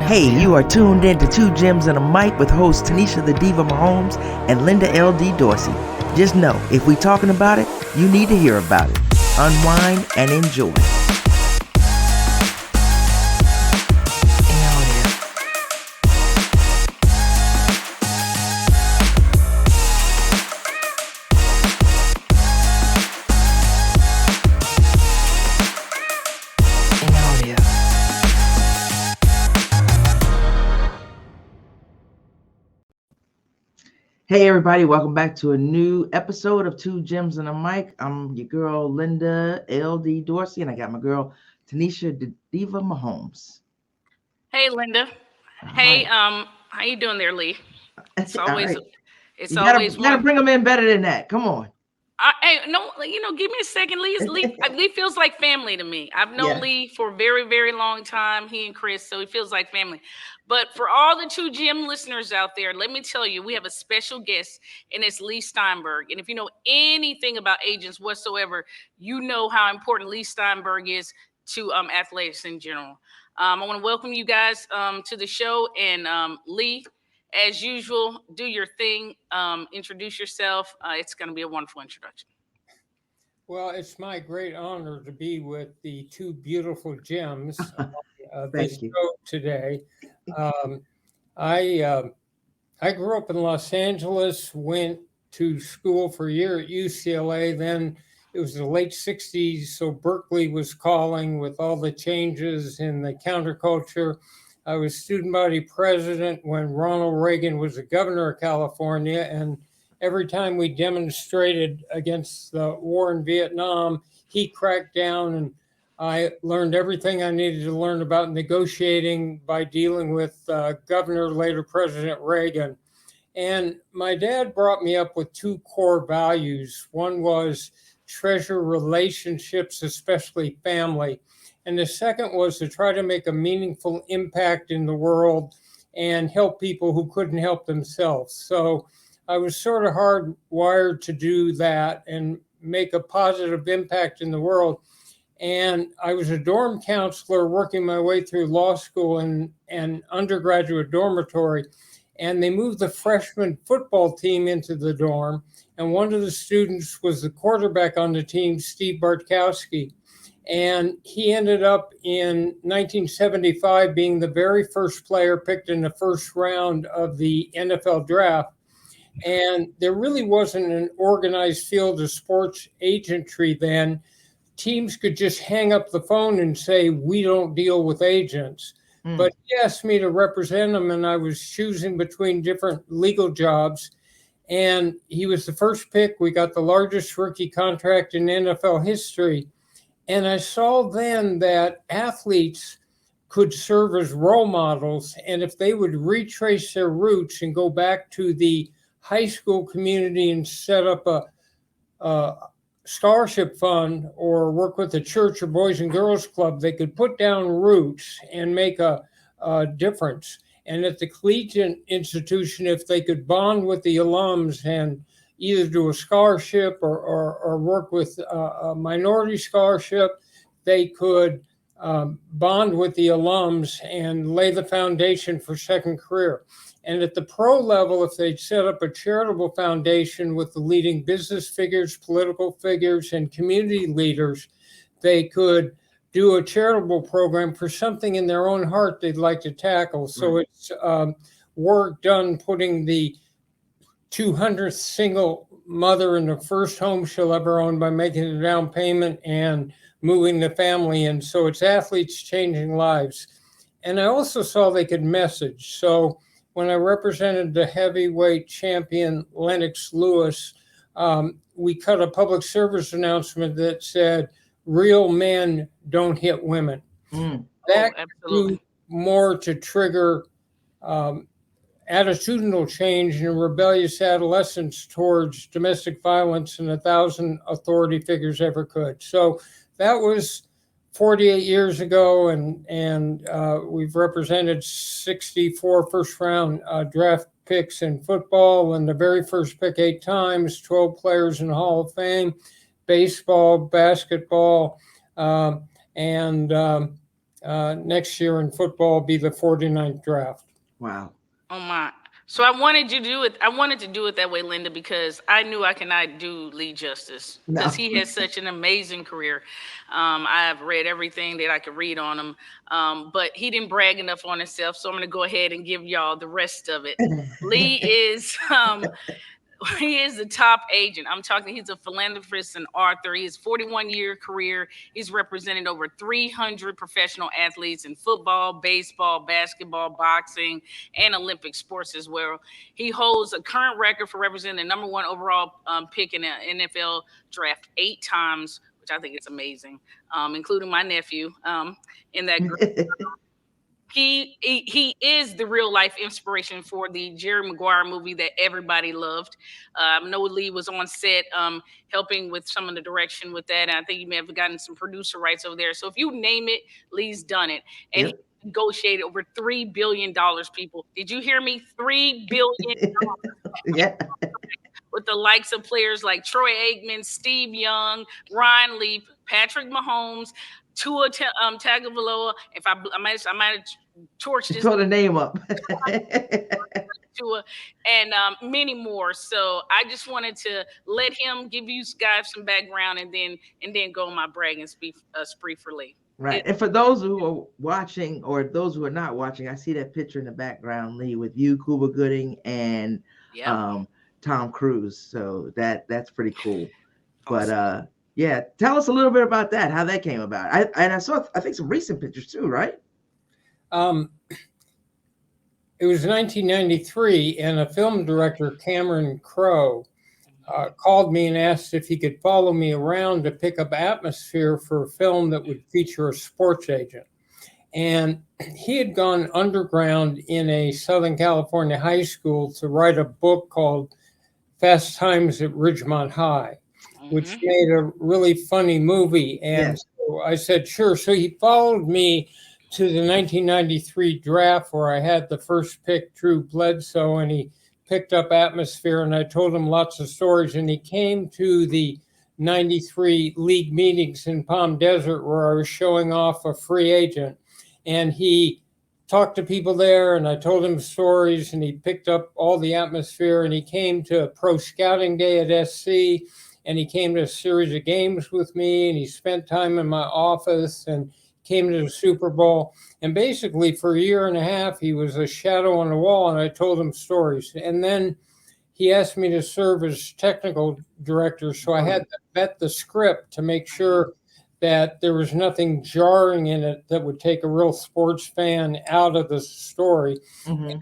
Hey, you are tuned in to Two Gems and a Mic with hosts Tinesha the Diva Mahomes and Linda L.D. Dorsey. Just know, if we talking about it, you need to hear about it. Unwind and enjoy. Hey everybody, welcome back to a new episode of Two Gems and a Mic. I'm your girl Linda L.D. Dorsey, and I got my girl Tinesha the Diva Mahomes. Hey Linda. Hey, how you doing there, Leigh? It's always you gotta bring them in better than that. Come on. Give me a second. Leigh feels like family to me. I've known Leigh for a very, very long time. He and Chris, so he feels like family. But for all the Two Gem listeners out there, let me tell you, we have a special guest, and it's Leigh Steinberg. And if you know anything about agents whatsoever, you know how important Leigh Steinberg is to athletics in general. I want to welcome you guys to the show, and Leigh, as usual, do your thing. Introduce yourself. It's going to be a wonderful introduction. Well, it's my great honor to be with the two beautiful gems of this show today. I grew up in Los Angeles, went to school for a year at UCLA. Then it was the late 60s, so Berkeley was calling with all the changes in the counterculture. I was student body president when Ronald Reagan was the governor of California, and every time we demonstrated against the war in Vietnam, he cracked down, and I learned everything I needed to learn about negotiating by dealing with Governor, later President Reagan. And my dad brought me up with two core values. One was treasure relationships, especially family. And the second was to try to make a meaningful impact in the world and help people who couldn't help themselves. So I was sort of hardwired to do that and make a positive impact in the world. And I was a dorm counselor working my way through law school and undergraduate dormitory. And they moved the freshman football team into the dorm. And one of the students was the quarterback on the team, Steve Bartowski. And he ended up in 1975 being the very first player picked in the first round of the NFL draft. And there really wasn't an organized field of sports agentry then. Teams could just hang up the phone and say, we don't deal with agents. But he asked me to represent him, and I was choosing between different legal jobs. And he was the first pick. We got the largest rookie contract in NFL history. And I saw then that athletes could serve as role models. And if they would retrace their roots and go back to the high school community and set up a scholarship fund or work with the church or Boys and Girls Club, they could put down roots and make a difference. And at the collegiate institution, if they could bond with the alums and either do a scholarship or work with a minority scholarship, they could bond with the alums and lay the foundation for second career. And at the pro level, if they'd set up a charitable foundation with the leading business figures, political figures, and community leaders, they could do a charitable program for something in their own heart they'd like to tackle. So it's work done putting the 200th single mother in the first home she'll ever own by making a down payment and moving the family in. So it's athletes changing lives. And I also saw they could message. So when I represented the heavyweight champion Lennox Lewis, we cut a public service announcement that said, real men don't hit women. That grew more to trigger attitudinal change and rebellious adolescence towards domestic violence than 1,000 authority figures ever could. So that was 48 years ago, and we've represented 64 first-round draft picks in football, and the very first pick 8 times, 12 players in the Hall of Fame, baseball, basketball, and next year in football will be the 49th draft. Wow. Oh my. So I wanted to do it. I wanted to do it that way, Linda, because I knew I cannot do Leigh justice because No. he has such an amazing career. I've read everything that I could read on him, but he didn't brag enough on himself. So I'm going to go ahead and give y'all the rest of it. Leigh is he is the top agent. I'm talking, he's a philanthropist and author. He has 41-year career. He's represented over 300 professional athletes in football, baseball, basketball, boxing, and Olympic sports as well. He holds a current record for representing the number one overall pick in the NFL draft 8 times, which I think is amazing, including my nephew in that group. He is the real life inspiration for the Jerry Maguire movie that everybody loved. I know Leigh was on set helping with some of the direction with that, and I think he may have gotten some producer rights over there. So if you name it, Leigh's done it, and Yep. he negotiated over $3 billion. People, did you hear me? $3 billion. Yeah. With the likes of players like Troy Aikman, Steve Young, Ryan Leaf, Patrick Mahomes, Tua Tagovailoa. If I might have torched She his pulled a name up. Tua, and many more. So I just wanted to let him give you guys some background, and then go on my bragging spree for Leigh. Right. And for those who are watching or those who are not watching, I see that picture in the background, Leigh, with you, Cuba Gooding, and Tom Cruise. So that's pretty cool. Awesome. But yeah, tell us a little bit about that, how that came about. I saw, I think, some recent pictures too, right? It was 1993, and a film director, Cameron Crowe, called me and asked if he could follow me around to pick up atmosphere for a film that would feature a sports agent. And he had gone underground in a Southern California high school to write a book called Fast Times at Ridgemont High, which made a really funny movie. And so I said, sure. So he followed me to the 1993 draft where I had the first pick, Drew Bledsoe, and he picked up atmosphere, and I told him lots of stories. And he came to the 93 league meetings in Palm Desert where I was showing off a free agent. And he talked to people there, and I told him stories, and he picked up all the atmosphere. And he came to Pro Scouting Day at SC, and he came to a series of games with me, and he spent time in my office and came to the Super Bowl. And basically for a year and a half, he was a shadow on the wall, and I told him stories. And then he asked me to serve as technical director. So I had to vet the script to make sure that there was nothing jarring in it that would take a real sports fan out of the story. And,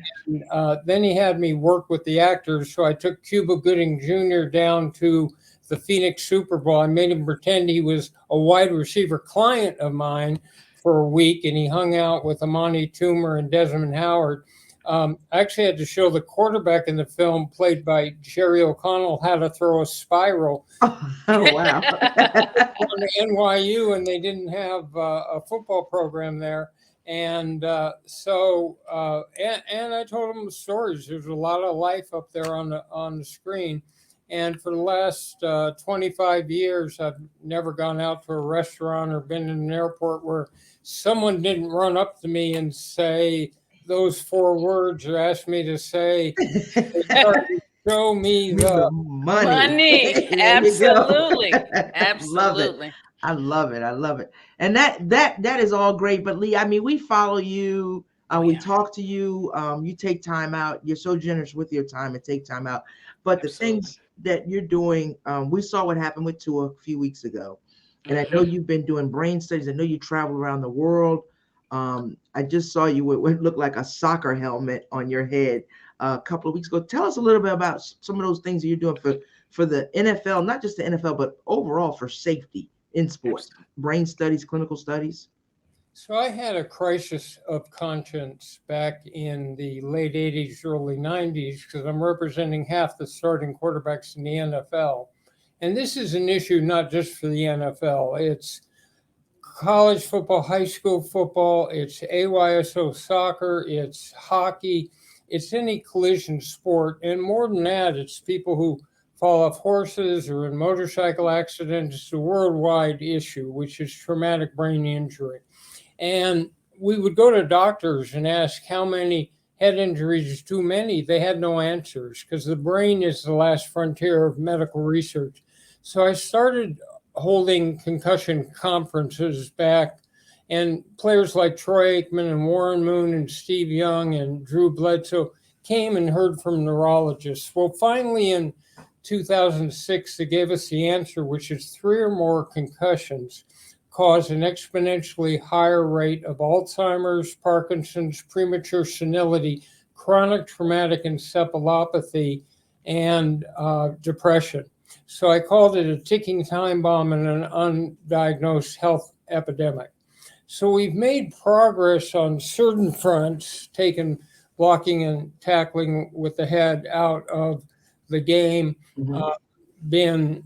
then he had me work with the actors. So I took Cuba Gooding Jr. down to the Phoenix Super Bowl. I made him pretend he was a wide receiver client of mine for a week, and he hung out with Amani Toomer and Desmond Howard. I actually had to show the quarterback in the film, played by Jerry O'Connell, how to throw a spiral. Oh, wow. On NYU, and they didn't have a football program there. And so I told him the stories. There's a lot of life up there on the screen. And for the last 25 years, I've never gone out to a restaurant or been in an airport where someone didn't run up to me and say those 4 words or ask me to say, show me the money. Absolutely. Absolutely. I love it. And that is all great. But Leigh, I mean, we follow you. We talk to you. You take time out. You're so generous with your time and take time out. But the things that you're doing, we saw what happened with Tua a few weeks ago. And I know you've been doing brain studies. I know you travel around the world. I just saw you with what looked like a soccer helmet on your head a couple of weeks ago. Tell us a little bit about some of those things that you're doing for the NFL, not just the NFL, but overall for safety in sports, brain studies, clinical studies. So I had a crisis of conscience back in the late 80s, early 90s, because I'm representing half the starting quarterbacks in the NFL. And this is an issue not just for the NFL. It's college football, high school football, it's AYSO soccer, it's hockey, it's any collision sport. And more than that, it's people who fall off horses or in motorcycle accidents. It's a worldwide issue, which is traumatic brain injury. And we would go to doctors and ask how many head injuries is too many. They had no answers because the brain is the last frontier of medical research. So I started holding concussion conferences back, and players like Troy Aikman and Warren Moon and Steve Young and Drew Bledsoe came and heard from neurologists. Well, finally in 2006, they gave us the answer, which is 3 or more concussions cause an exponentially higher rate of Alzheimer's, Parkinson's, premature senility, chronic traumatic encephalopathy, and depression. So I called it a ticking time bomb and an undiagnosed health epidemic. So we've made progress on certain fronts, taken blocking and tackling with the head out of the game, been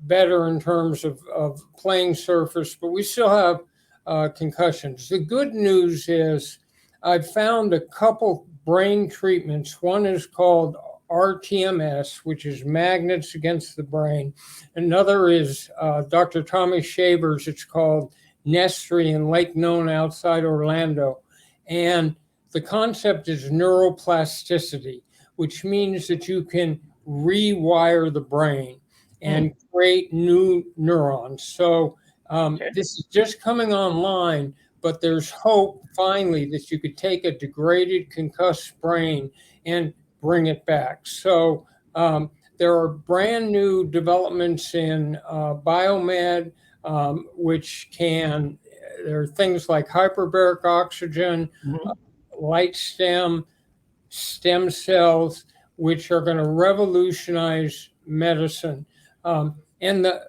better in terms of playing surface, but we still have concussions. The good news is I've found a couple brain treatments. One is called RTMS, which is magnets against the brain. Another is Dr. Tommy Shaver's. It's called Nestry in Lake Nona outside Orlando. And the concept is neuroplasticity, which means that you can rewire the brain and create new neurons. So this is just coming online, but there's hope finally that you could take a degraded, concussed brain and bring it back. So there are brand new developments in biomed, which there are things like hyperbaric oxygen, light stem cells, which are going to revolutionize medicine. And the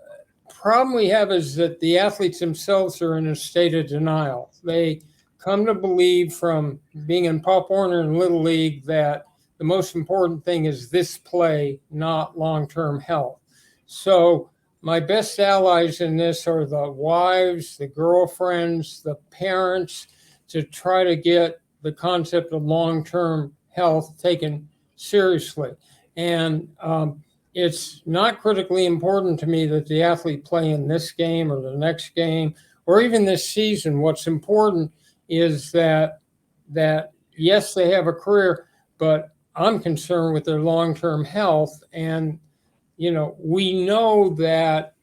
problem we have is that the athletes themselves are in a state of denial. They come to believe from being in Pop Warner and Little League that the most important thing is this play, not long-term health. So my best allies in this are the wives, the girlfriends, the parents, to try to get the concept of long-term health taken seriously. And it's not critically important to me that the athlete play in this game or the next game or even this season. What's important is that yes, they have a career, but I'm concerned with their long-term health. And, we know that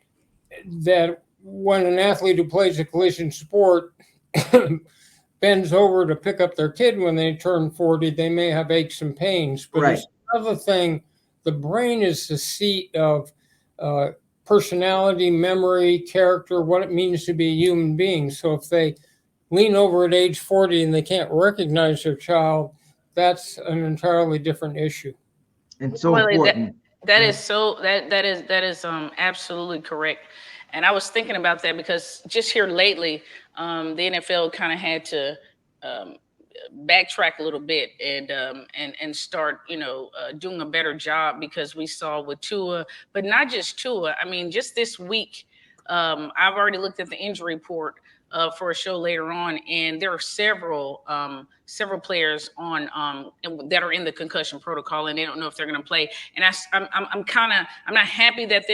when an athlete who plays a collision sport bends over to pick up their kid when they turn 40, they may have aches and pains. But there's another thing. The brain is the seat of personality, memory, character, what it means to be a human being. So if they lean over at age 40 and they can't recognize their child, that's an entirely different issue. And so important. That is absolutely correct. And I was thinking about that because just here lately, the NFL kind of had to backtrack a little bit and start doing a better job, because we saw with Tua, but not just Tua. I mean, just this week, I've already looked at the injury report for a show later on, and there are several players on that are in the concussion protocol, and they don't know if they're going to play. And I'm not happy that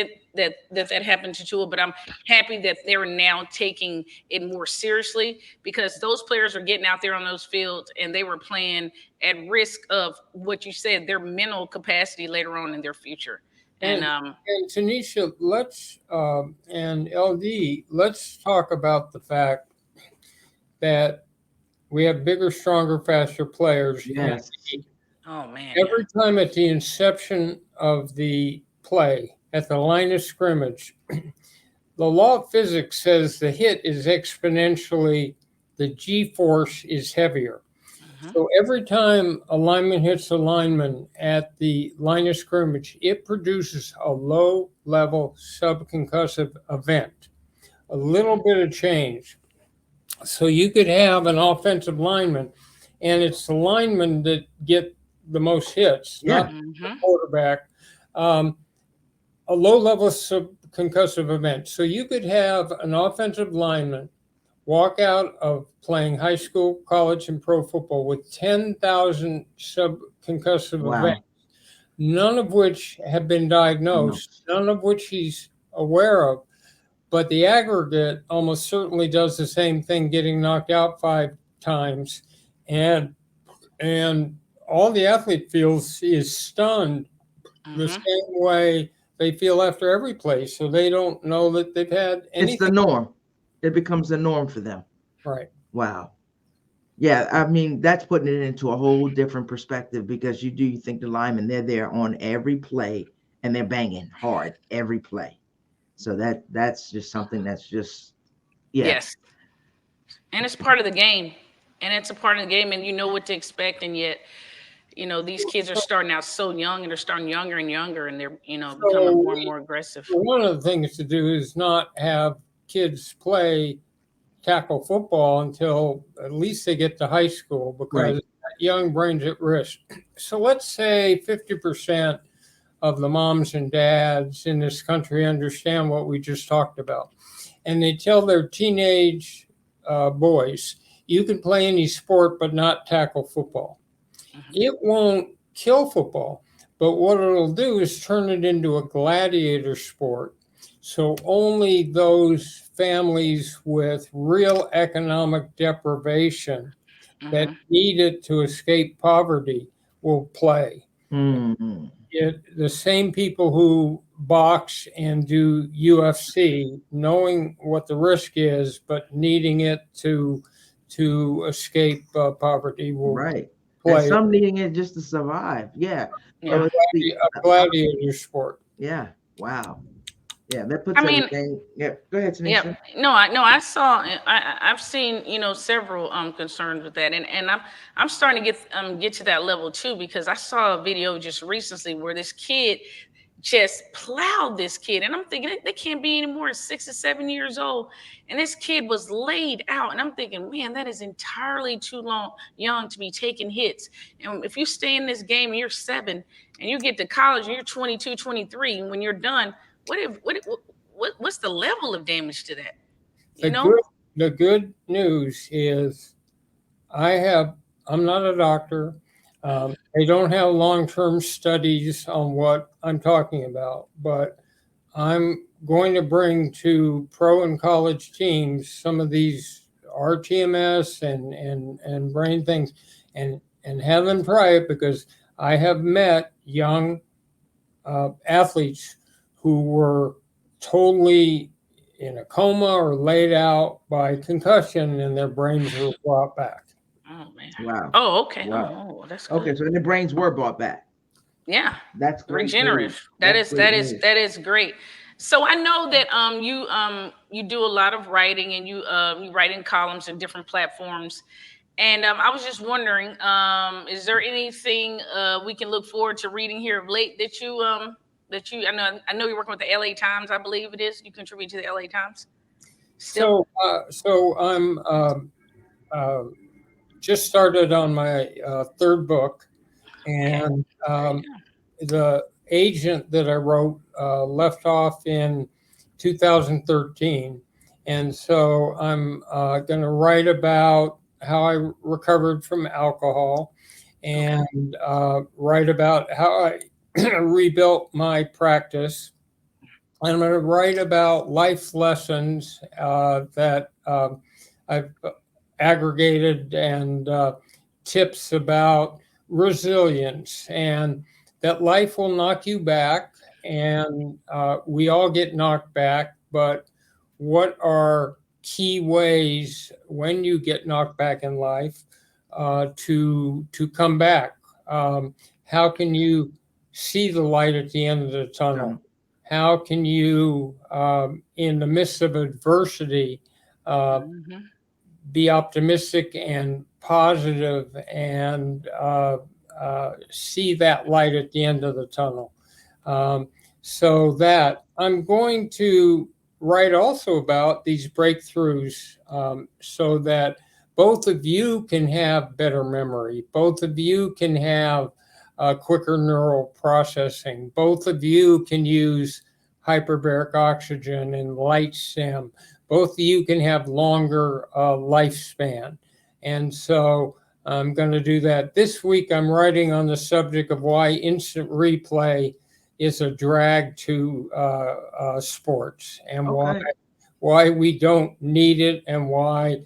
happened to Tua, but I'm happy that they're now taking it more seriously, because those players are getting out there on those fields and they were playing at risk of what you said, their mental capacity later on in their future. And Tinesha, and LD, let's talk about the fact that we have bigger, stronger, faster players. Yes. Oh man. Every time at the inception of the play, at the line of scrimmage, the law of physics says the hit is exponentially, the G-force is heavier. So every time a lineman hits a lineman at the line of scrimmage, it produces a low-level subconcussive event, a little bit of change. So you could have an offensive lineman, and it's the linemen that get the most hits, not the quarterback, a low-level subconcussive event. So you could have an offensive lineman walk out of playing high school, college, and pro football with 10,000 subconcussive events, none of which have been diagnosed, none of which he's aware of. but the aggregate almost certainly does the same thing, getting knocked out 5 times. And all the athlete feels is stunned the same way they feel after every play. So they don't know that they've had anything. It's the norm. It becomes the norm for them. Right. Wow. Yeah, I mean, that's putting it into a whole different perspective, because you think the linemen, they're there on every play and they're banging hard every play. So that's just something that's just, yeah. Yes. And it's part of the game. And it's a part of the game, and you know what to expect. And yet, these kids are starting out so young, and they're starting younger and younger, and they're, becoming more and more aggressive. One of the things to do is not have kids play tackle football until at least they get to high school, because Right. young brain's at risk. So let's say 50% of the moms and dads in this country understand what we just talked about. And they tell their teenage boys, you can play any sport, but not tackle football. It won't kill football, but what it'll do is turn it into a gladiator sport. So only those families with real economic deprivation that need it to escape poverty will play. Mm-hmm. The same people who box and do UFC, knowing what the risk is, but needing it to escape poverty, will Right. play. And some needing it just to survive. Yeah. Yeah. A gladiator sport. Yeah. Wow. Yeah, that puts everything. Yeah, go ahead, Tinesha. Yeah, no, I've seen several concerns with that, and I'm starting to get to that level too, because I saw a video just recently where this kid just plowed this kid, and I'm thinking they can't be any more than 6 or 7 years old, and this kid was laid out, and I'm thinking, man, that is entirely too young to be taking hits. And if you stay in this game and you're 7 and you get to college and you're 22, 23, and when you're done, what's the level of damage to that? The good news is I'm not a doctor. They don't have long-term studies on what I'm talking about, but I'm going to bring to pro and college teams some of these RTMS and brain things, and have them try it, because I have met young athletes who were totally in a coma or laid out by concussion, and their brains were brought back. Oh man! Wow. Oh, okay. Wow. Oh, that's good. Okay. So the brains were brought back. Yeah, that's great. Regenerative. That is great. So I know that you do a lot of writing, and you write in columns in different platforms. And I was just wondering, is there anything we can look forward to reading here of late that you I know you're working with the LA Times, I believe it is. You contribute to the LA Times. So I'm just started on my third book, and the agent that I wrote left off in 2013, and so I'm going to write about how I recovered from alcohol, and write about how I rebuilt my practice. I'm going to write about life lessons that I've aggregated, and tips about resilience, and that life will knock you back, and we all get knocked back, but what are key ways when you get knocked back in life to come back? How can you see the light at the end of the tunnel? How can you, in the midst of adversity, be optimistic and positive, and see that light at the end of the tunnel? So that I'm going to write also about these breakthroughs, so that both of you can have better memory, both of you can have quicker neural processing, both of you can use hyperbaric oxygen and light stim, both of you can have longer lifespan. And so I'm going to do that. This week I'm writing on the subject of why instant replay is a drag to sports, and why we don't need it and why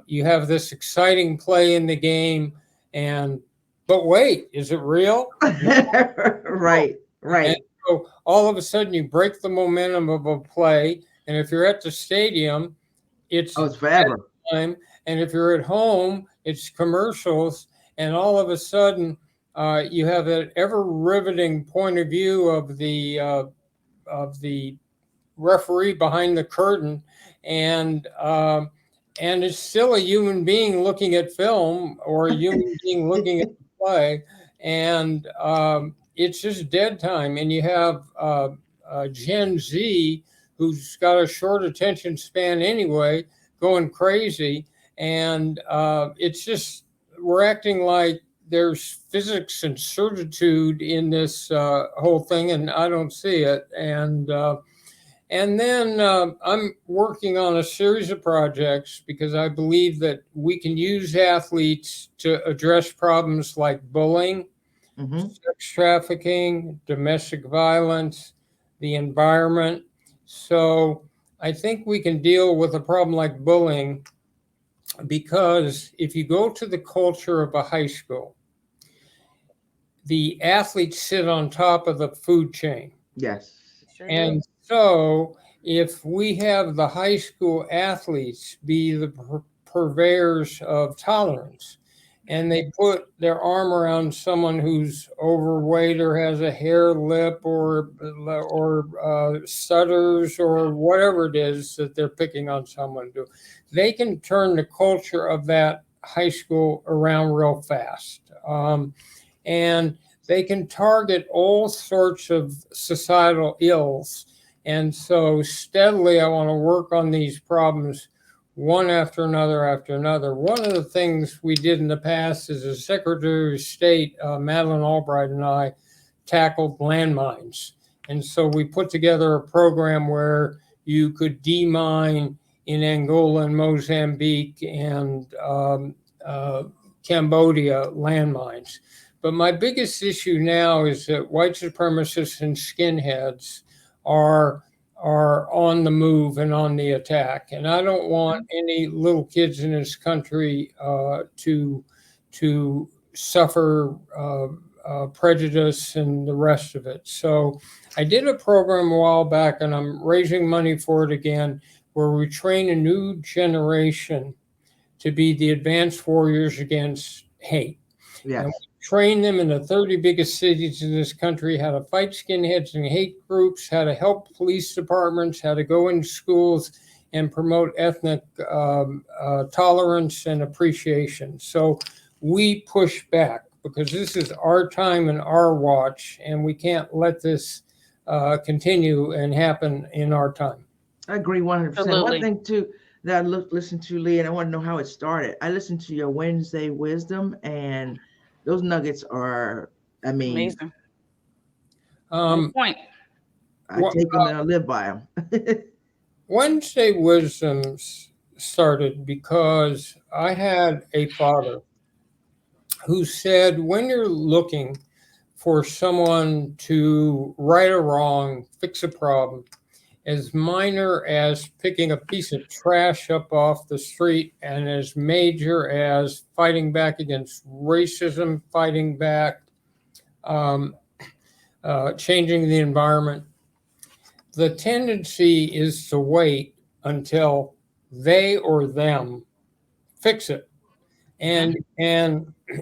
you have this exciting play in the game. But wait, is it real? Right, And right. so all of a sudden you break the momentum of a play. And if you're at the stadium, it's Oh, it's forever. time. And if you're at home, it's commercials. And all of a sudden, you have an ever riveting point of view of the referee behind the curtain, and it's still a human being looking at film or a human being looking at the play, and it's just dead time. And you have Gen Z, who's got a short attention span anyway, going crazy, and it's just we're acting like there's physics and certitude in this whole thing, and I don't see it. And then I'm working on a series of projects because I believe that we can use athletes to address problems like bullying, sex trafficking, domestic violence, the environment. So I think we can deal with a problem like bullying because if you go to the culture of a high school, the athletes sit on top of the food chain. Yes. And so if we have the high school athletes be the purveyors of tolerance, and they put their arm around someone who's overweight or has a hair lip or stutters or whatever it is that they're picking on someone to do, they can turn the culture of that high school around real fast. And they can target all sorts of societal ills. And so steadily, I want to work on these problems one after another after another. One of the things we did in the past as a Secretary of State, Madeleine Albright and I tackled landmines. And so we put together a program where you could demine in Angola and Mozambique and Cambodia landmines. But my biggest issue now is that white supremacists and skinheads are on the move and on the attack. And I don't want any little kids in this country to suffer prejudice and the rest of it. So I did a program a while back, and I'm raising money for it again, where we train a new generation to be the advanced warriors against hate. Yes. And we train them in the 30 biggest cities in this country how to fight skinheads and hate groups, how to help police departments, how to go in schools and promote ethnic tolerance and appreciation. So we push back because this is our time and our watch, and we can't let this continue and happen in our time. I agree 100%. Absolutely. One thing too that I listened to, Leigh, and I want to know how it started. I listened to your Wednesday Wisdom, and those nuggets are, I mean, amazing. Good point. I take them and I live by them. Wednesday Wisdoms started because I had a father who said, when you're looking for someone to right a wrong, fix a problem, as minor as picking a piece of trash up off the street and as major as fighting back against racism, fighting back, changing the environment, the tendency is to wait until they or them fix it. And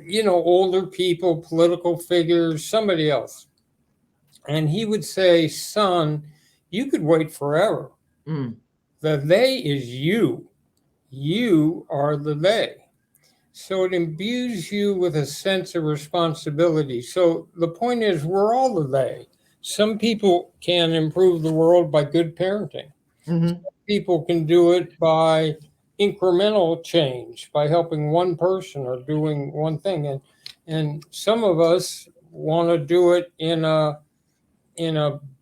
you know, older people, political figures, somebody else. And he would say, son, you could wait forever. The they is you. You are the they. So it imbues you with a sense of responsibility. So the point is, we're all the they. Some people can improve the world by good parenting. Some people can do it by incremental change, by helping one person or doing one thing. And some of us want to do it in a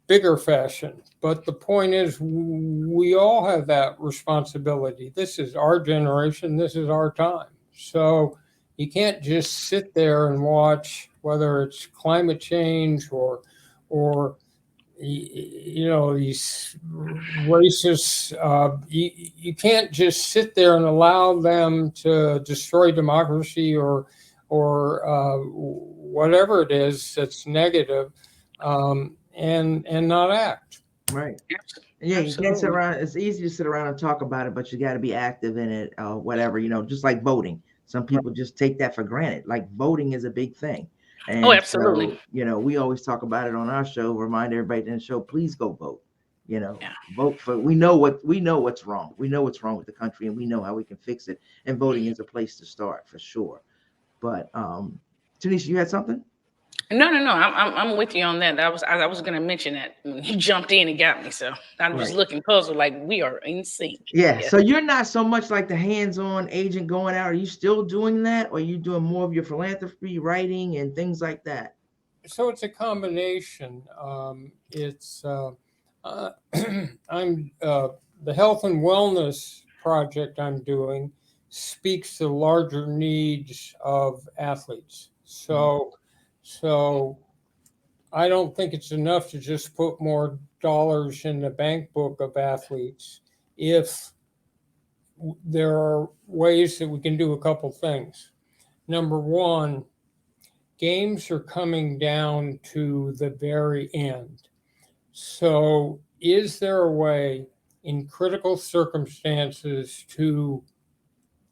bigger fashion. But the point is, we all have that responsibility. This is our generation. This is our time. So you can't just sit there and watch, whether it's climate change or these racists, you can't just sit there and allow them to destroy democracy or whatever it is that's negative, and not act. Right. Yeah, you can't sit around. It's easy to sit around and talk about it, but you got to be active in it, whatever, just like voting. Some people just take that for granted. Like voting is a big thing. And absolutely. So, we always talk about it on our show, remind everybody in the show, please go vote. Vote for, we know what's wrong. We know what's wrong with the country and we know how we can fix it. And voting is a place to start for sure. But Tinesha, you had something? No. I'm with you on that. I was going to mention that when you jumped in and got me. So I'm just looking puzzled, like we are in sync. Yeah. So you're not so much like the hands-on agent going out. Are you still doing that, or are you doing more of your philanthropy, writing, and things like that? So it's a combination. It's I'm the health and wellness project I'm doing speaks to larger needs of athletes. So I don't think it's enough to just put more dollars in the bank book of athletes. If there are ways that we can do a couple things. Number one, games are coming down to the very end. So is there a way in critical circumstances to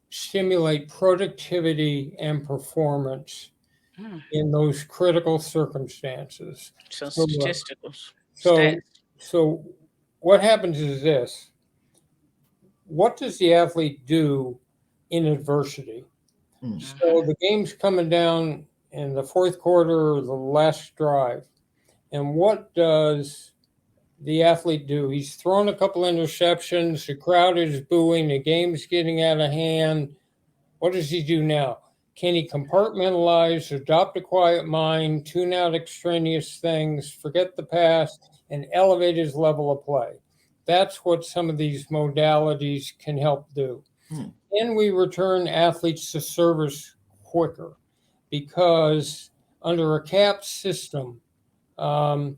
stimulate productivity and performance in those critical circumstances? So statisticals. So what happens is this. What does the athlete do in adversity? So the game's coming down in the fourth quarter or the last drive. And what does the athlete do? He's thrown a couple interceptions. The crowd is booing. The game's getting out of hand. What does he do now? Can he compartmentalize, adopt a quiet mind, tune out extraneous things, forget the past, and elevate his level of play? That's what some of these modalities can help do. And we return athletes to service quicker because under a cap system, the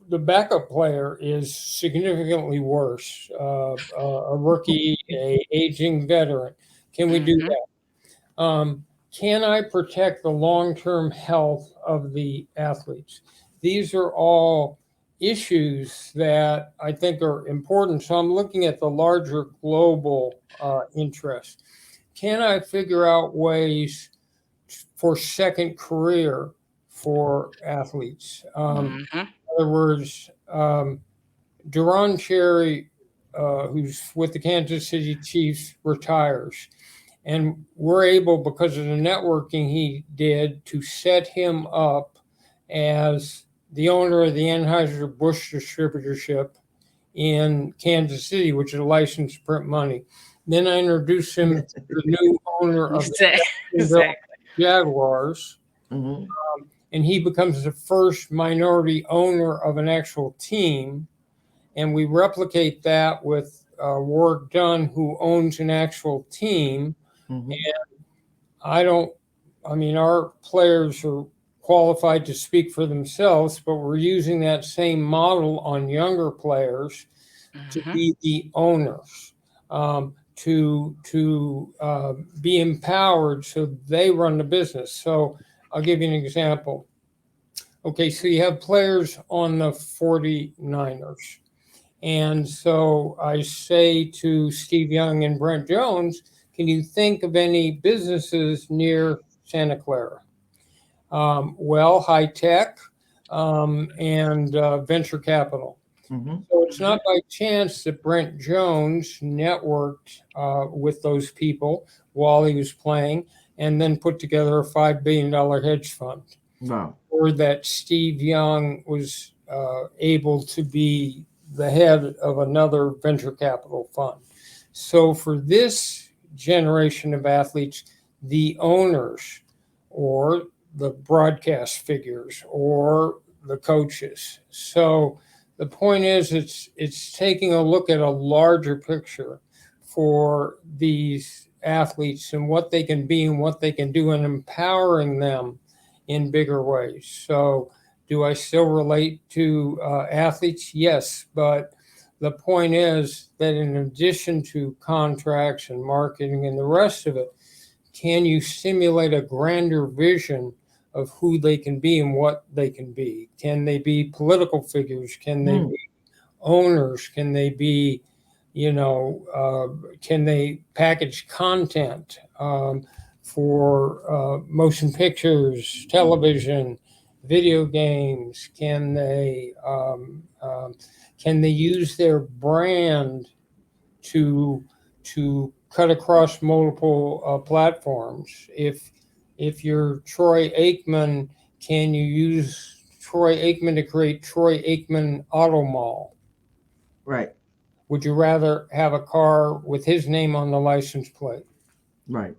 backup player is significantly worse. A rookie, a aging veteran. Can we do that? Can I protect the long-term health of the athletes? These are all issues that I think are important. So I'm looking at the larger global interest. Can I figure out ways for second career for athletes? In other words, Duron Cherry, who's with the Kansas City Chiefs, retires. And we're able, because of the networking he did, to set him up as the owner of the Anheuser-Busch distributorship in Kansas City, which is a licensed to print money. Then I introduced him to the new owner of the Jaguars. And he becomes the first minority owner of an actual team. And we replicate that with Warwick Dunn, who owns an actual team. And our players are qualified to speak for themselves, but we're using that same model on younger players to be the owners, to be empowered so they run the business. So I'll give you an example. Okay, so you have players on the 49ers. And so I say to Steve Young and Brent Jones, can you think of any businesses near Santa Clara? Well, high tech and venture capital. So it's not by chance that Brent Jones networked with those people while he was playing and then put together a $5 billion hedge fund. Wow. Or that Steve Young was able to be the head of another venture capital fund. So for this generation of athletes, the owners or the broadcast figures or the coaches. So the point is it's taking a look at a larger picture for these athletes and what they can be and what they can do and empowering them in bigger ways. So Do I still relate to athletes? Yes, but the point is that in addition to contracts and marketing and the rest of it, can you stimulate a grander vision of who they can be and what they can be? Can they be political figures? Can they be owners? Can they be, can they package content for motion pictures, television, video games? Can they use their brand to cut across multiple platforms? If you're Troy Aikman, can you use Troy Aikman to create Troy Aikman Auto Mall? Right. Would you rather have a car with his name on the license plate? Right.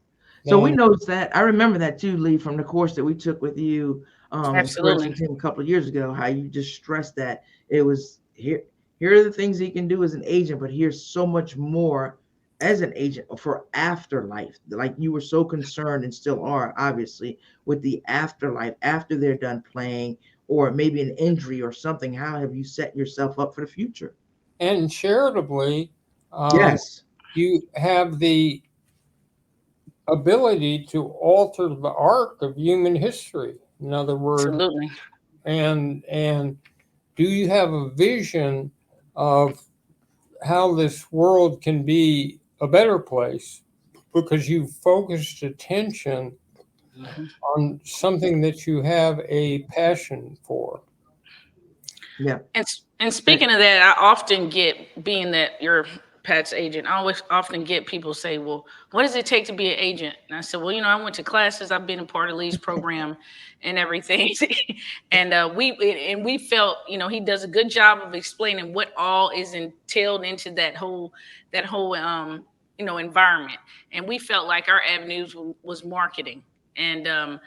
So we noticed that. I remember that too, Leigh, from the course that we took with you, Absolutely. a couple of years ago, how you just stressed that it was here are the things he can do as an agent, but here's so much more as an agent for afterlife. Like you were so concerned and still are, obviously, with the afterlife after they're done playing, or maybe an injury or something. How have you set yourself up for the future? And charitably, Yes. you have the ability to alter the arc of human history. In other words, Absolutely. and do you have a vision of how this world can be a better place because you focused attention on something that you have a passion for? Yeah. And speaking of that, I often get, being that you're Pat's agent, I always often get people say, well, what does it take to be an agent? And I said, well, I went to classes, I've been a part of Leigh's program and everything. And we felt, he does a good job of explaining what all is entailed into that whole environment. And we felt like our avenues was marketing. And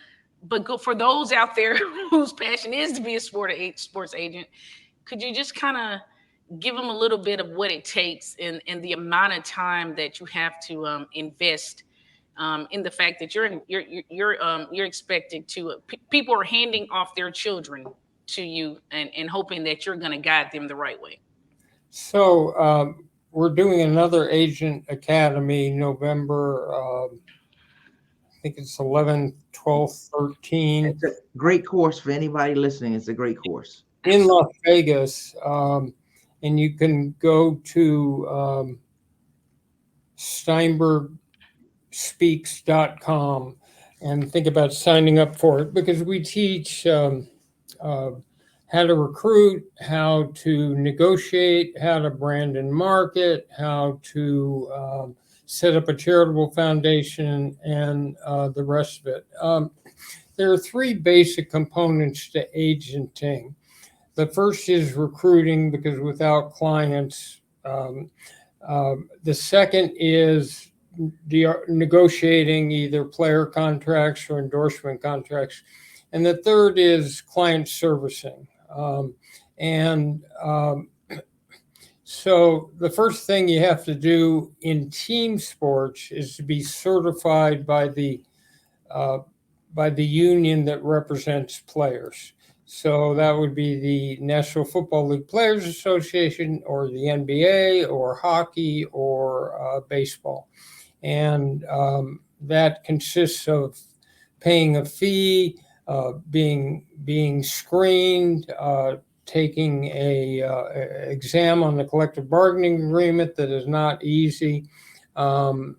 but for those out there whose passion is to be a sports agent, could you just kind of give them a little bit of what it takes and the amount of time that you have to invest in the fact that you're expected to people are handing off their children to you and hoping that you're going to guide them the right way. So we're doing another agent academy November. I think it's 11, 12, 13. It's a great course for anybody listening. It's a great course. In Las Vegas. And you can go to steinbergspeaks.com and think about signing up for it, because we teach how to recruit, how to negotiate, how to brand and market, how to set up a charitable foundation, and the rest of it. There are three basic components to agenting. The first is recruiting, because without clients, the second is negotiating either player contracts or endorsement contracts. And the third is client servicing. So the first thing you have to do in team sports is to be certified by the union that represents players. So that would be the National Football League Players Association, or the NBA, or hockey, or baseball. And that consists of paying a fee, being screened, taking a exam on the collective bargaining agreement that is not easy. And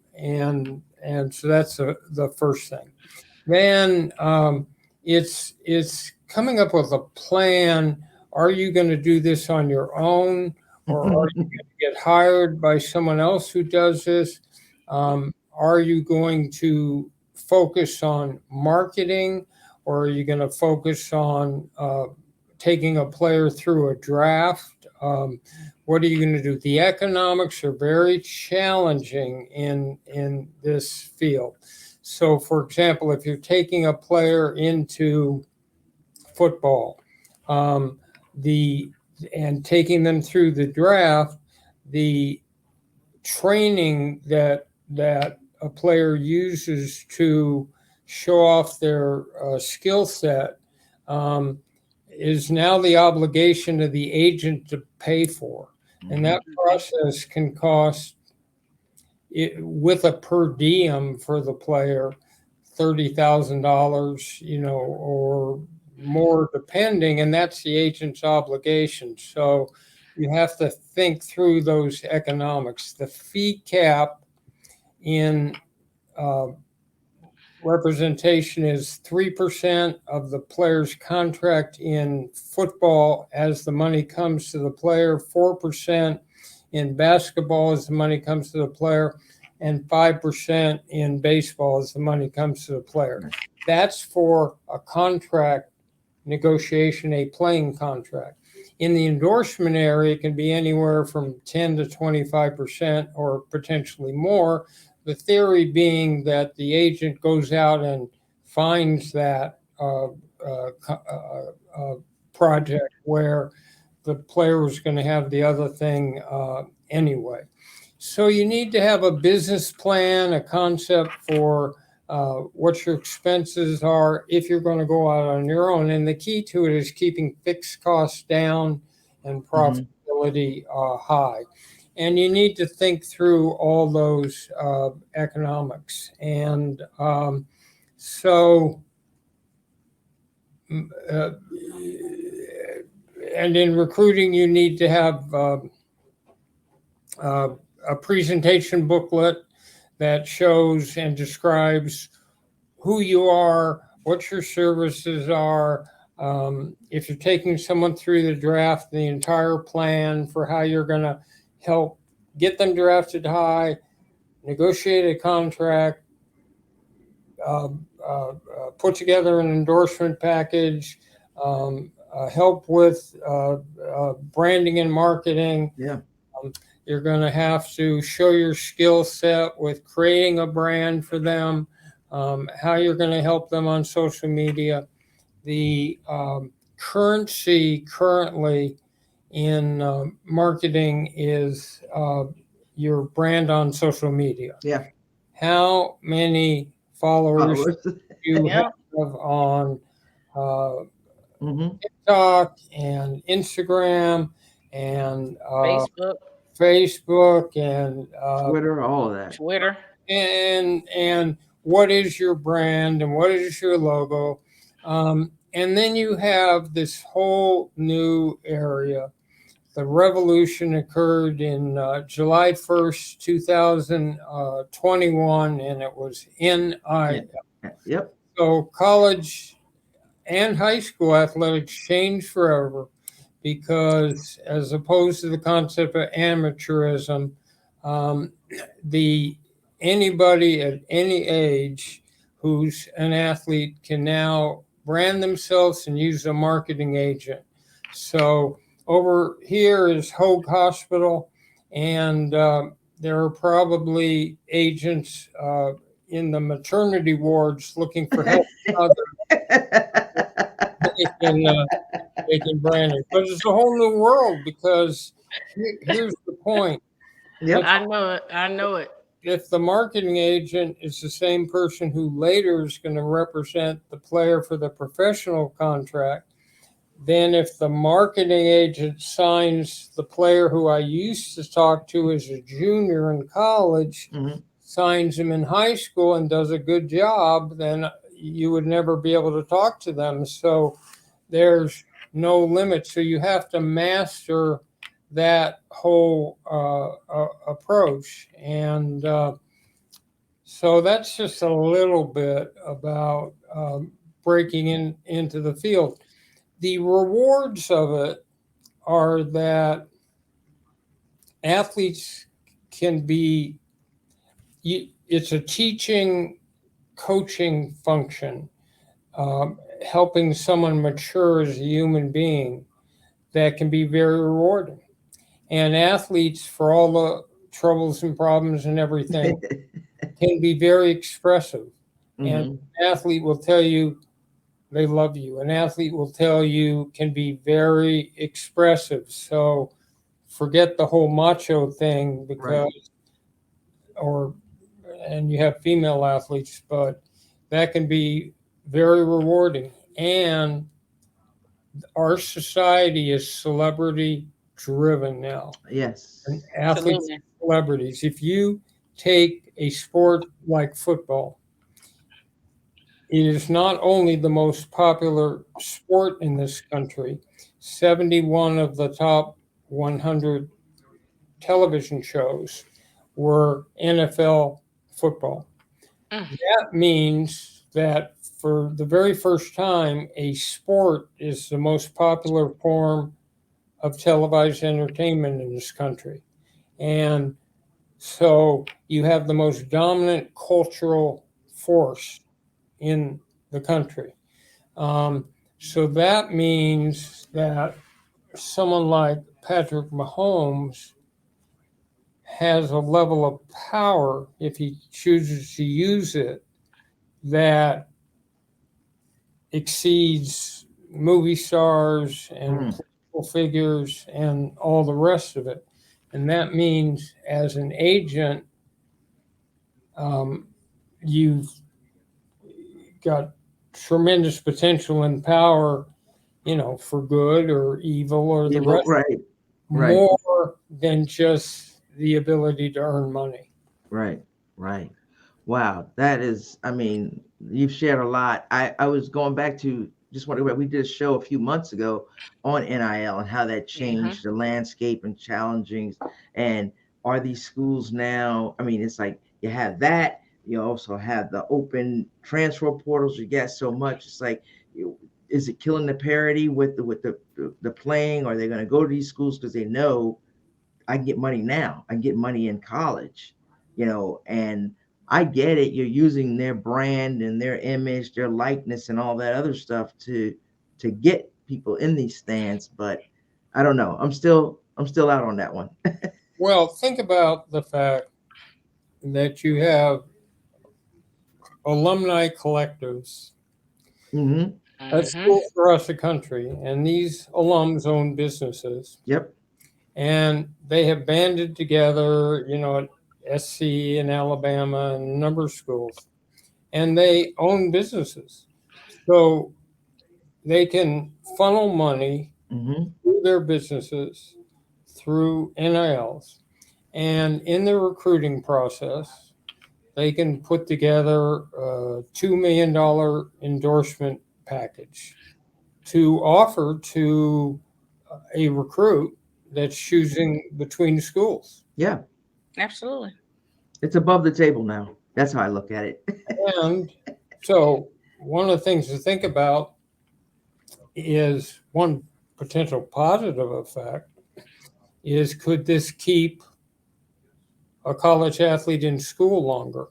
so that's the first thing. Then it's coming up with a plan. Are you going to do this on your own, or are you going to get hired by someone else who does this? Are you going to focus on marketing, or are you going to focus on taking a player through a draft? What are you going to do? The economics are very challenging in this field. So, for example, if you're taking a player into football, and taking them through the draft, the training that a player uses to show off their skill set is now the obligation of the agent to pay for. And that process can cost, with a per diem for the player, $30,000, or more depending, and that's the agent's obligation. So you have to think through those economics. The fee cap in representation is 3% of the player's contract in football as the money comes to the player, 4% in basketball as the money comes to the player, and 5% in baseball as the money comes to the player. That's for a contract negotiation, a playing contract. In the endorsement area, it can be anywhere from 10 to 25% or potentially more. The theory being that the agent goes out and finds that project where the player was going to have the other thing anyway. So you need to have a business plan, a concept for what your expenses are if you're going to go out on your own. And the key to it is keeping fixed costs down and profitability high. And you need to think through all those economics. And and in recruiting, you need to have a presentation booklet that shows and describes who you are, what your services are. If you're taking someone through the draft, the entire plan for how you're going to help get them drafted high, negotiate a contract, put together an endorsement package, help with branding and marketing. Yeah. You're going to have to show your skill set with creating a brand for them, how you're going to help them on social media. The currency currently in marketing is your brand on social media. Yeah. How many followers do you have on TikTok and Instagram and Facebook and Twitter, all of that. Twitter. And what is your brand and what is your logo? And then you have this whole new area. The revolution occurred in July 1st, 2021, and it was NIL. Yep. So college and high school athletics changed forever because, as opposed to the concept of amateurism, anybody at any age who's an athlete can now brand themselves and use a marketing agent. So over here is Hoag Hospital, and there are probably agents in the maternity wards looking for help. They can brand it, but it's a whole new world because here's the point. Yep. I know it. If the marketing agent is the same person who later is going to represent the player for the professional contract, then if the marketing agent signs the player who I used to talk to as a junior in college, signs him in high school and does a good job, then you would never be able to talk to them. So there's no limit. So you have to master that whole approach. And so that's just a little bit about breaking into the field. The rewards of it are that athletes can be, it's a teaching, coaching function, helping someone mature as a human being that can be very rewarding. And athletes, for all the troubles and problems and everything, can be very expressive. And an athlete will tell you they love you. An athlete will tell you can be very expressive. So forget the whole macho thing because, and you have female athletes, but that can be very rewarding. And our society is celebrity driven now. Yes. And athletes, Absolutely. celebrities. If you take a sport like football, it is not only the most popular sport in this country, 71 of the top 100 television shows were NFL football. Mm. That means that for the very first time, a sport is the most popular form of televised entertainment in this country. And so you have the most dominant cultural force in the country. Um, so that means that someone like Patrick Mahomes has a level of power, if he chooses to use it, that exceeds movie stars and political figures and all the rest of it. And that means, as an agent, you've got tremendous potential and power, for good or evil or the Evil, rest, right, right, more than just the ability to earn money. right, right. Wow, that is, I mean, you've shared a lot. I was going back to just wondering, we did a show a few months ago on NIL and how that changed the landscape and challenging. And are these schools now? I mean, it's like you have that. You also have the open transfer portals. You get so much. It's like, is it killing the parity with the playing? Are they going to go to these schools because they know I can get money now? I can get money in college, and I get it. You're using their brand and their image, their likeness, and all that other stuff to get people in these stands. But I don't know. I'm still out on that one. Well, think about the fact that you have alumni collectives Mm-hmm. at schools across the country, and these alums own businesses, Yep. and they have banded together, at SC in Alabama and a number of schools, and they own businesses. So they can funnel money Mm-hmm. through their businesses through NILs. And in the recruiting process, they can put together a $2 million endorsement package to offer to a recruit that's choosing between schools. Yeah. Absolutely. It's above the table now. That's how I look at it. And so one of the things to think about is one potential positive effect is, could this keep a college athlete in school longer?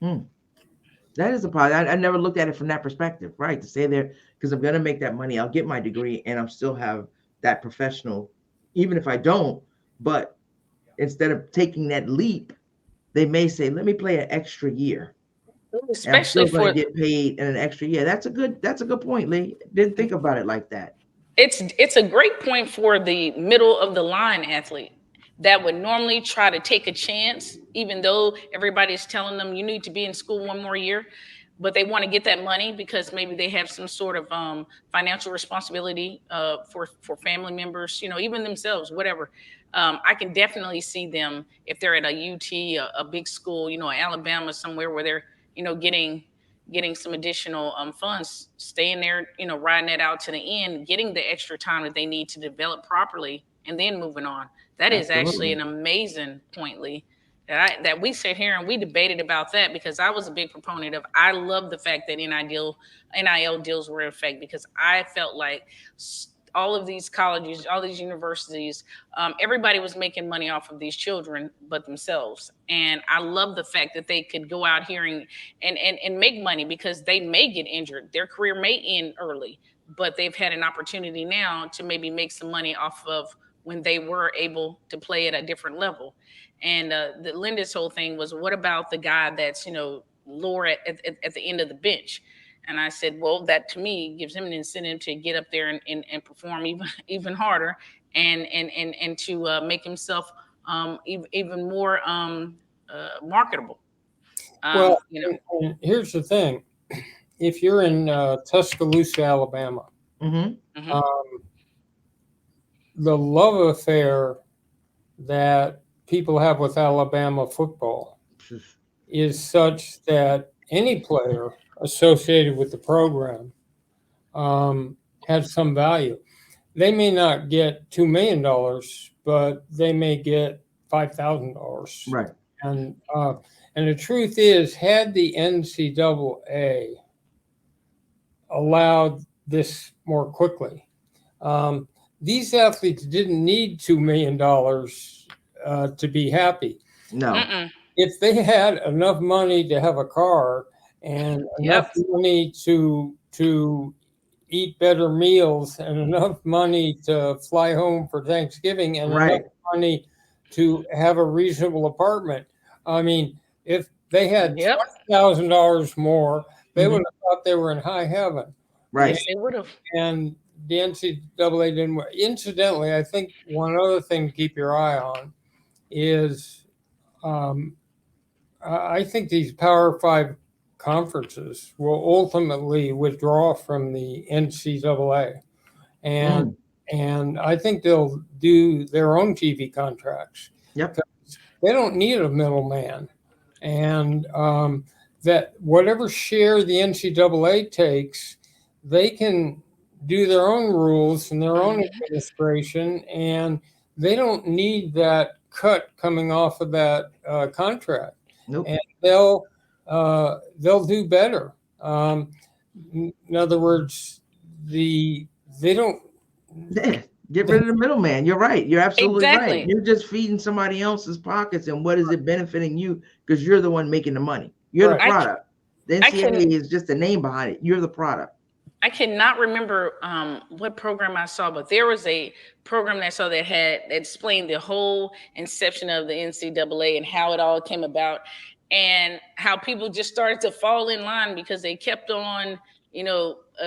That is a part. I never looked at it from that perspective, right? To stay there because I'm going to make that money. I'll get my degree and I'm still have that professional, even if I don't. But instead of taking that leap, they may say, let me play an extra year. And I'm Especially still going for to get paid in an extra year. That's a good point, Leigh. Didn't think about it like that. it's a great point for the middle of the line athlete that would normally try to take a chance, even though everybody's telling them you need to be in school one more year, but they want to get that money because maybe they have some sort of financial responsibility for family members, even themselves, whatever. I can definitely see them if they're at a UT, a big school, Alabama, somewhere where they're, getting some additional funds, staying there, riding it out to the end, getting the extra time that they need to develop properly, and then moving on. That is actually Absolutely. an amazing point, Leigh. That we sit here and we debated about that because I was a big proponent of. I love the fact that NIL deals were in effect because I felt like all of these colleges, all these universities, everybody was making money off of these children but themselves. And I love the fact that they could go out here and make money because they may get injured. Their career may end early, but they've had an opportunity now to maybe make some money off of when they were able to play at a different level. And the Linda's whole thing was, what about the guy that's, lower at the end of the bench? And I said, well, that to me gives him an incentive to get up there and perform even harder and to make himself even more marketable. Well, You know, and here's the thing. If you're in Tuscaloosa, Alabama, Mm-hmm. The love affair that people have with Alabama football is such that any player associated with the program has some value. They may not get $2 million, but they may get $5,000. Right. And the truth is, had the NCAA allowed this more quickly, these athletes didn't need $2 million to be happy. No. Mm-mm. If they had enough money to have a car and enough money to eat better meals and enough money to fly home for Thanksgiving and enough money to have a reasonable apartment, I mean, if they had $20,000 more, they would have thought they were in high heaven. Right. They would have. And the NCAA didn't. Incidentally, I think one other thing to keep your eye on is I think these Power 5 conferences will ultimately withdraw from the NCAA. And I think they'll do their own TV contracts. Yep. They don't need a middleman. And that whatever share the NCAA takes, they can do their own rules and their own administration, and they don't need that cut coming off of that contract. Nope. And they'll do better. In other words, they don't. Get rid of the middleman. You're right. You're absolutely Exactly. right. You're just feeding somebody else's pockets, and what is it benefiting you? Because you're the one making the money. You're the product. The NCAA is just the name behind it. You're the product. I cannot remember what program I saw, but there was a program that I saw that explained the whole inception of the NCAA and how it all came about, and how people just started to fall in line because they kept on,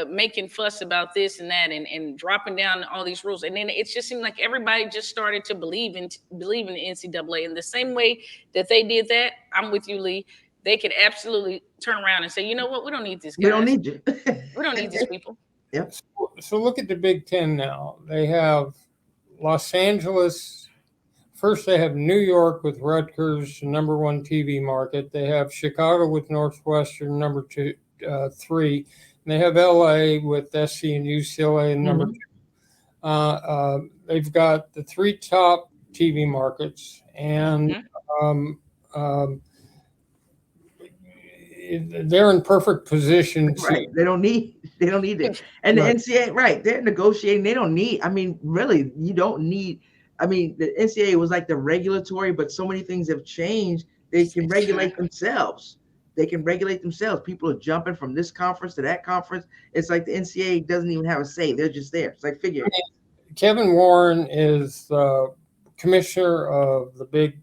making fuss about this and that and dropping down all these rules. And then it just seemed like everybody just started to believe in the NCAA. In the same way that they did that, I'm with you, Leigh. They could absolutely turn around and say, you know what, we don't need this guy. We don't need you. We don't need these people. Yep. So look at the Big Ten now. They have Los Angeles. First, they have New York with Rutgers, number 1 TV market. They have Chicago with Northwestern, number 3. And they have LA with SC and UCLA, number 2. They've got the 3 top TV markets, and they're in perfect position. Right. They don't need it. And the NCAA, right, they're negotiating. They don't need, really, you don't need, the NCAA was like the regulatory, but so many things have changed. They can regulate themselves. People are jumping from this conference to that conference. It's like the NCAA doesn't even have a say. They're just there. It's like figure. Kevin Warren is the commissioner of the Big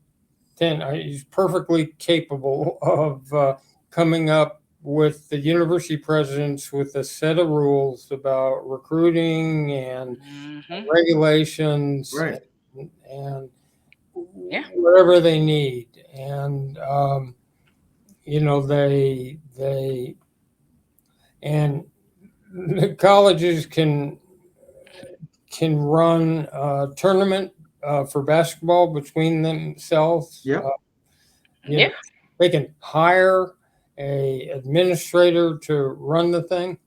Ten. He's perfectly capable of coming up with the university presidents with a set of rules about recruiting and regulations, and whatever they need. And they and the colleges can run a tournament for basketball between themselves. They can hire a administrator to run the thing.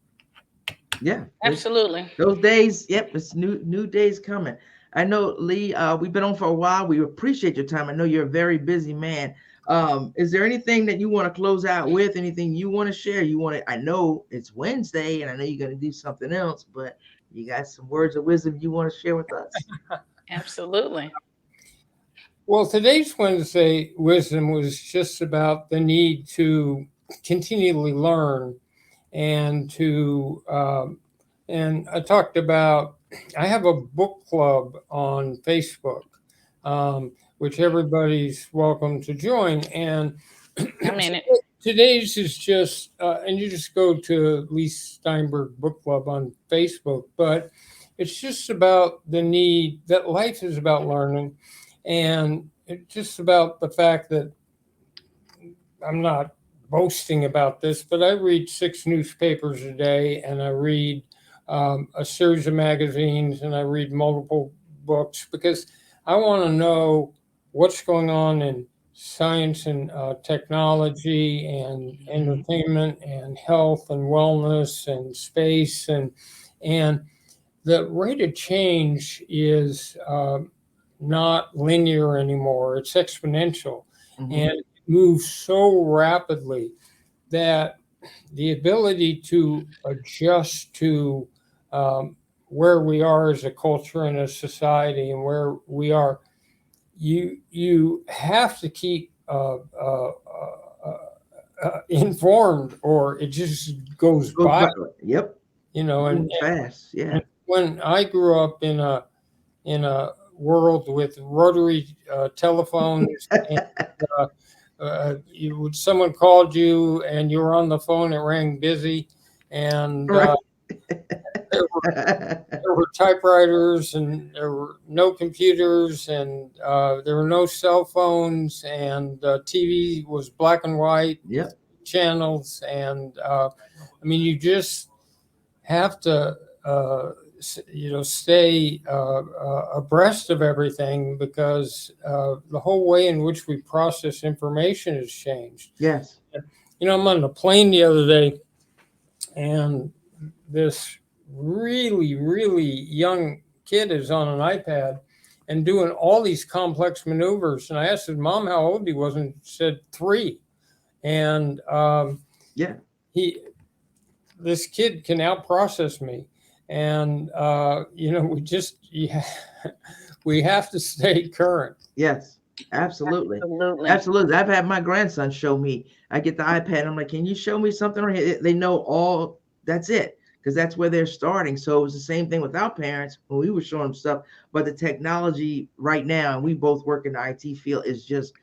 Yeah, absolutely. Those days, it's new days coming. I know, Leigh, we've been on for a while. We appreciate your time. I know you're a very busy man. Is there anything that you want to close out with? Anything you want to share? I know it's Wednesday and I know you're going to do something else, but you got some words of wisdom you want to share with us? Absolutely. Well, today's Wednesday wisdom was just about the need to continually learn and and I talked about, I have a book club on Facebook, which everybody's welcome to join. And today's is just, and you just go to Leigh Steinberg Book Club on Facebook, but it's just about the need that life is about learning. And it's just about the fact that I'm not boasting about this, but I read 6 newspapers a day and I read a series of magazines, and I read multiple books because I want to know what's going on in science and technology and entertainment and health and wellness and space, and the rate of change is not linear anymore. It's exponential, and it moves so rapidly that the ability to adjust to where we are as a culture and a society and where we are, you have to keep informed, or it just goes by. Yep. You know, and fast. Yeah. And when I grew up in a world with rotary telephones, and someone called you and you were on the phone, it rang busy, and Right. there were typewriters, and there were no computers, and there were no cell phones, and TV was black and white channels, and I mean, you just have to stay abreast of everything, because the whole way in which we process information has changed. Yes. I'm on the plane the other day, and this really, really young kid is on an iPad and doing all these complex maneuvers. And I asked his mom how old he was, and said 3. And this kid can out-process me. And, we have to stay current. Yes, absolutely. Absolutely. I've had my grandson show me. I get the iPad. I'm like, can you show me something? They know all. That's it, because that's where they're starting. So it was the same thing with our parents when we were showing them stuff. But the technology right now, and we both work in the IT field, is just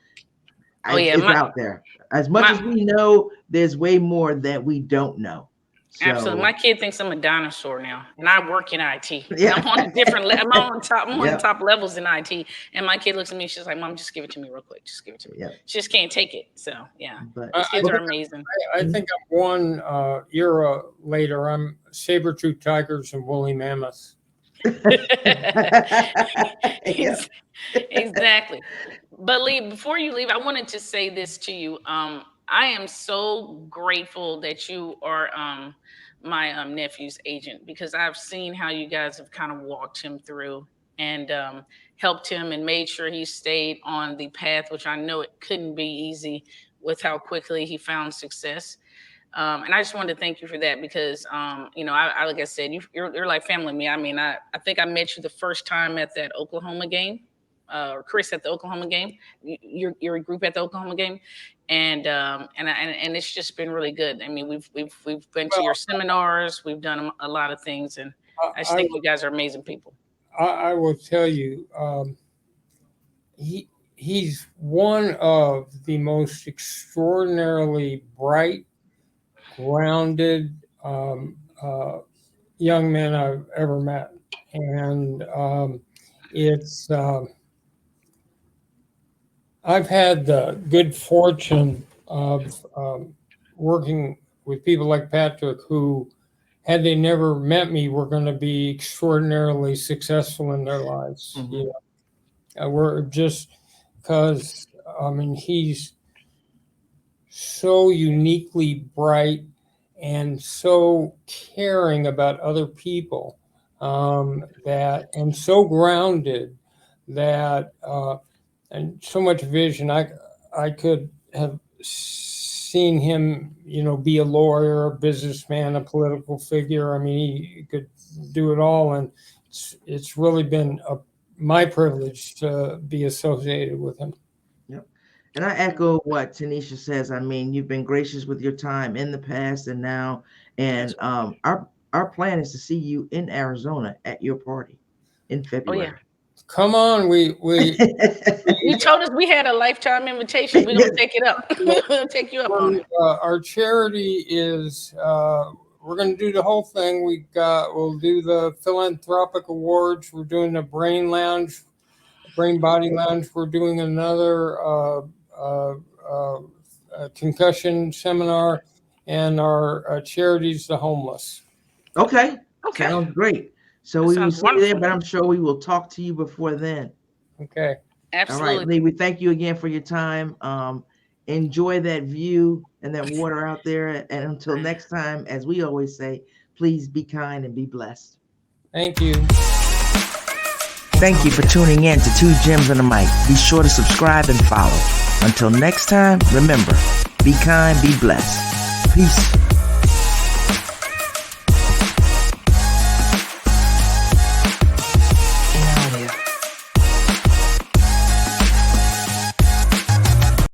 it's out there. As much as we know, there's way more that we don't know. So, absolutely. My kid thinks I'm a dinosaur now, and I work in IT. Yeah. I'm on a different I'm on top levels in IT. And my kid looks at me, she's like, Mom, just give it to me real quick. Just give it to me. Yeah. She just can't take it. So yeah. But these kids are amazing. I think I'm one era later. I'm saber-tooth tigers and woolly mammoths. Exactly. But Leigh, before you leave, I wanted to say this to you. I am so grateful that you are my nephew's agent, because I've seen how you guys have kind of walked him through and helped him and made sure he stayed on the path, which I know it couldn't be easy with how quickly he found success. And I just wanted to thank you for that, because, I like I said, you're like family to me. I mean, I think I met you the first time at that Oklahoma game, or Chris at the Oklahoma game, your group at the Oklahoma game. And it's just been really good. I mean, we've been to your seminars, we've done a lot of things, and I just think you guys are amazing people. I will tell you, he's one of the most extraordinarily bright, grounded young men I've ever met, and it's. I've had the good fortune of working with people like Patrick, who, had they never met me, were going to be extraordinarily successful in their lives. Mm-hmm. We're just because, he's so uniquely bright and so caring about other people, and so grounded that. And so much vision. I could have seen him, be a lawyer, a businessman, a political figure. I mean, he could do it all, and it's really been my privilege to be associated with him. Yep. And I echo what Tinesha says. I mean, you've been gracious with your time in the past and now, and our plan is to see you in Arizona at your party in February. Oh, yeah. Come on, we you told us we had a lifetime invitation. We're gonna take it up. We're gonna take you up on it. Our charity is we're gonna do the whole thing. We'll do the philanthropic awards. We're doing the brain body lounge. We're doing another concussion seminar, and our charity's the homeless. Okay. Okay. Sounds great. So That we will sounds see you there, wonderful. but I'm sure we will talk to you before then. Okay. All right, Absolutely. Leigh, we thank you again for your time. Enjoy that view and that water out there. And until next time, as we always say, please be kind and be blessed. Thank you. Thank you for tuning in to Two Gems and a Mic. Be sure to subscribe and follow. Until next time, remember, be kind, be blessed. Peace.